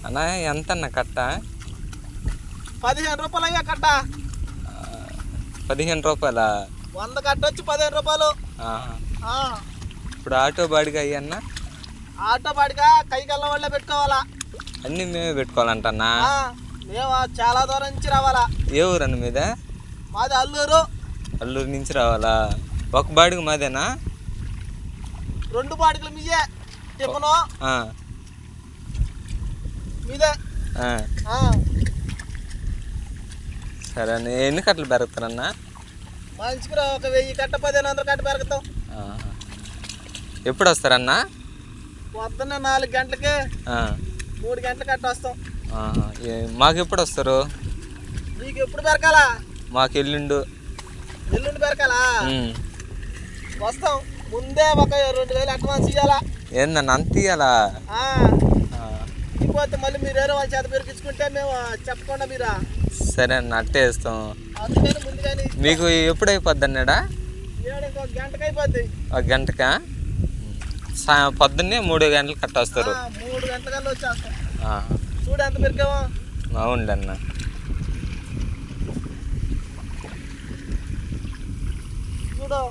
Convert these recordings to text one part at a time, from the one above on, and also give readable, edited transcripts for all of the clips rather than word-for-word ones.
అన్నా ఎంత అన్న కట్ట? 15 రూపాయలు అయ్యా కట్ట. 15 రూపాయలా? 100 కట్ట వచ్చి 15 రూపాయలు. ఇప్పుడు ఆటో బాడిగా అయ్యన్నా? ఆటో బాడిగా కైకల్ల వాళ్ళే పెట్టుకోవాలా. అన్నీ మేమే పెట్టుకోవాలంటన్నా? మేము చాలా దూరం నుంచి రావాలా. ఏ ఊరన్న మీద? మాది అల్లూరు. అల్లూరు నుంచి రావాలా? ఒక బాడిగ మాదేనా? 2 బాడిగలు మీయే. టిఫను మీదే. సరే అన్న, ఎన్ని కట్టలు పెరుగుతారన్నా? మంచిగా ఒక 1000 కట్ట 1500 కట్ట పెరుగుతాం. ఎప్పుడు వస్తారన్నా? పొద్దున్న 4 గంటలకి 3 గంటల కట్ట వస్తాం. మాకు ఎప్పుడు వస్తారు? నీకు ఎప్పుడు పెరకాలా? మాకు ఎల్లుండి పెరకాలా? వస్తాం. ముందే ఒక 2000 అడ్వాన్స్ ఇవ్వాలా. ఏందన్నా అంత ఇవ్వాలా? ఇకపోతే మళ్ళీ మీరు వేరే వాళ్ళ చేత పెరిగించుకుంటే మేము చెప్పకుండా మీరా. సరే అన్న, అట్టే వేస్తాం. అందుకని ముందుగానే. మీకు ఎప్పుడు అయిపోద్ది అన్నాడా? 1 గంటకి అయిపోద్ది. 1 గంటకా? పొద్దున్నే 3 గంటలకు కట్ట వస్తారు. 3 గంటలకల్లా వచ్చేస్తాం. చూడు ఎంత పెరిగావా. అవునులే అన్న. చూడు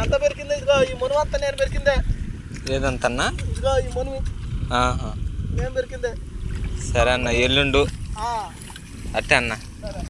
ఎంత పెరిగింది. ఇదిగో ఈ మునుగు అంతా నేను పెరిగిందే. ఏదంతన్నా? ఇదిగో ఈ మునుగు నేను పెరిగిందే. సరే అన్న, ఎల్లుండు అట్టే అన్న.